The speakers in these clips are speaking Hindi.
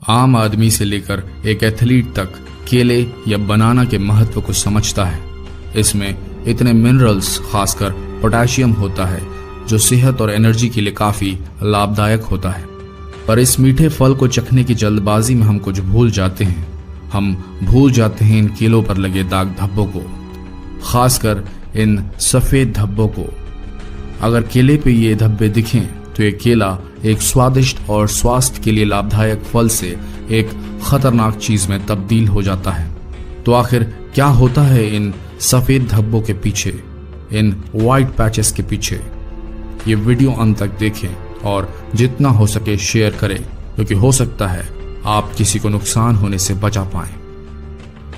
आम आदमी से लेकर एक एथलीट तक केले या बनाना के महत्व को समझता है। इसमें इतने मिनरल्स, खासकर पोटेशियम होता है जो सेहत और एनर्जी के लिए काफी लाभदायक होता है। पर इस मीठे फल को चखने की जल्दबाजी में हम कुछ भूल जाते हैं। हम भूल जाते हैं इन केलों पर लगे दाग धब्बों को, खासकर इन सफेद धब्बों को। अगर केले पे ये धब्बे दिखें तो ये केला एक स्वादिष्ट और स्वास्थ्य के लिए लाभदायक फल से एक खतरनाक चीज में तब्दील हो जाता है। तो आखिर क्या होता है इन सफेद धब्बों के पीछे, इन व्हाइट पैचेस के पीछे? ये वीडियो अंत तक देखें और जितना हो सके शेयर करें, क्योंकि हो सकता है आप किसी को नुकसान होने से बचा पाएं।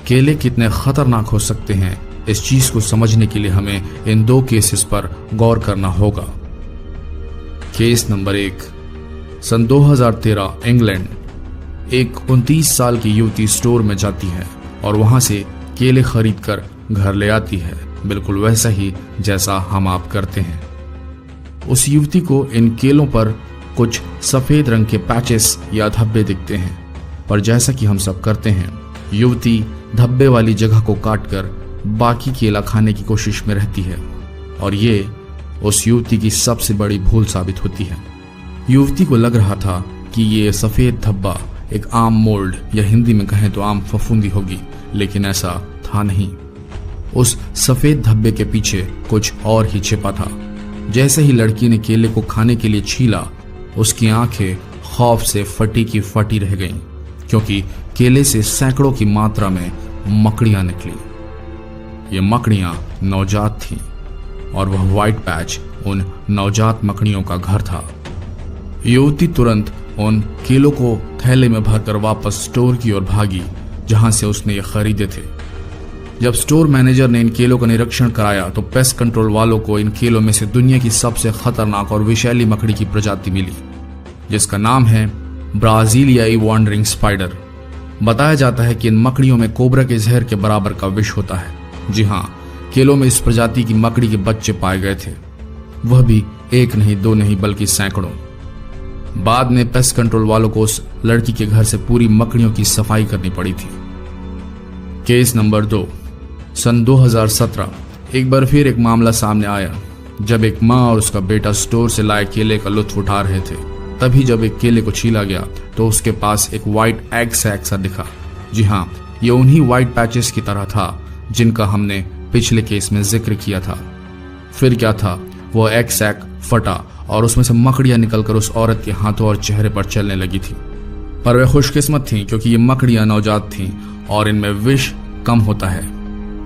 केले कितने खतरनाक हो सकते हैं, इस चीज को समझने के लिए हमें इन दो केसेस पर गौर करना होगा। केस नंबर 1, सन 2013 इंग्लैंड। एक 29 साल की युवती स्टोर में जाती है और वहां से केले खरीद कर घर ले आती है, बिल्कुल वैसा ही जैसा हम आप करते हैं। उस युवती को इन केलों पर कुछ सफेद रंग के पैचेस या धब्बे दिखते हैं, पर जैसा कि हम सब करते हैं, युवती धब्बे वाली जगह को काटकर बाकी केला खाने की कोशिश में रहती है और ये उस युवती की सबसे बड़ी भूल साबित होती है। युवती को लग रहा था कि ये सफेद धब्बा एक आम मोल्ड या हिंदी में कहें तो आम फफूंदी होगी, लेकिन ऐसा था नहीं। उस सफेद धब्बे के पीछे कुछ और ही छिपा था। जैसे ही लड़की ने केले को खाने के लिए छीला, उसकी आंखें खौफ से फटी की फटी रह गईं, क्योंकि केले से सैकड़ों की मात्रा में मकड़ियां निकली। ये मकड़ियां नवजात थीं और वह व्हाइट पैच उन नवजात मकड़ियों का घर था। युवती तुरंत उन केलों को थैले में भरकर वापस स्टोर की ओर भागी, जहां से उसने ये खरीदे थे। जब स्टोर मैनेजर ने इन केलों का निरीक्षण कराया तो पेस्ट कंट्रोल वालों को इन केलों में से दुनिया की सबसे खतरनाक और विषैली मकड़ी की प्रजाति मिली, जिसका नाम है ब्राजीलियाई वॉन्डरिंग स्पाइडर। बताया जाता है कि इन मकड़ियों में कोबरा के जहर के बराबर का विष होता है। जी हाँ, केलों में इस प्रजाति की मकड़ी के बच्चे पाए गए थे, वह भी एक नहीं, दो नहीं, बल्कि सैकड़ों। बाद में पेस्ट कंट्रोल वालों को उस लड़की के घर से पूरी मकड़ियों की सफाई करनी पड़ी थी। केस नंबर 2, सन 2017। एक बार फिर एक मामला सामने आया, जब एक माँ और उसका बेटा स्टोर से लाए केले का लुत्फ उठा रहे थे। तभी जब एक केले को छीला गया तो उसके पास एक व्हाइट एग सैक सा दिखा। जी हाँ, ये उन्हीं व्हाइट पैचेस की तरह था जिनका हमने पिछले केस में जिक्र किया था। फिर क्या था, वो एग सैक फटा और उसमें से मकड़ियां निकलकर उस औरत के हाथों और चेहरे पर चलने लगी थी। पर वे खुशकिस्मत थीं, क्योंकि ये मकड़ियां नवजात थीं और इनमें विष कम होता है।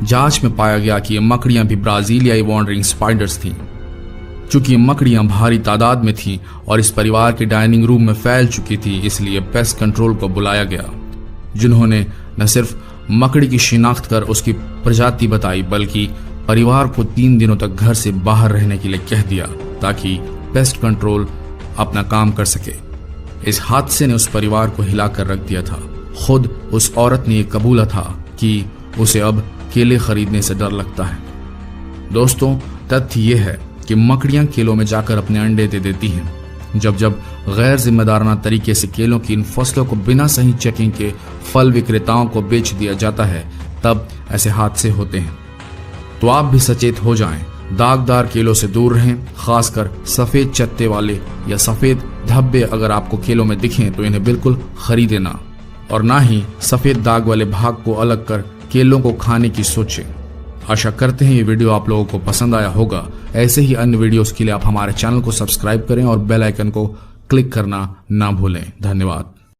जांच में पाया गया कि ये मकड़ियां भी ब्राजीलियाई वॉन्डरिंग स्पाइडर्स थीं। चूंकि ये मकड़ियां भारी तादाद में थीं और इस परिवार के डाइनिंग रूम में फैल चुकी थी, इसलिए पेस्ट कंट्रोल को बुलाया गया, जिन्होंने न सिर्फ मकड़ी की शिनाख्त कर उसकी प्रजाति बताई, बल्कि परिवार को 3 दिनों तक घर से बाहर रहने के लिए कह दिया, ताकि पेस्ट कंट्रोल अपना काम कर सके। इस हादसे ने उस परिवार को हिलाकर रख दिया था। खुद उस औरत ने यह कबूला था कि उसे अब केले खरीदने से डर लगता है। दोस्तों, तथ्य यह है कि मकड़ियां केलों में जाकर अपने अंडे दे देती हैं। जब गैर जिम्मेदाराना तरीके से केलों की इन फसलों को बिना सही चेकिंग के फल विक्रेताओं को बेच दिया जाता है, तब ऐसे हादसे होते हैं। तो आप भी सचेत हो जाएं, दागदार केलों से दूर रहें, खासकर सफेद चत्ते वाले या सफेद धब्बे अगर आपको केलों में दिखें तो इन्हें बिल्कुल खरीदें ना, और ना ही सफेद दाग वाले भाग को अलग कर केलों को खाने की सोचें। आशा करते हैं ये वीडियो आप लोगों को पसंद आया होगा। ऐसे ही अन्य वीडियोस के लिए आप हमारे चैनल को सब्सक्राइब करें और बेल आइकन को क्लिक करना ना भूलें। धन्यवाद।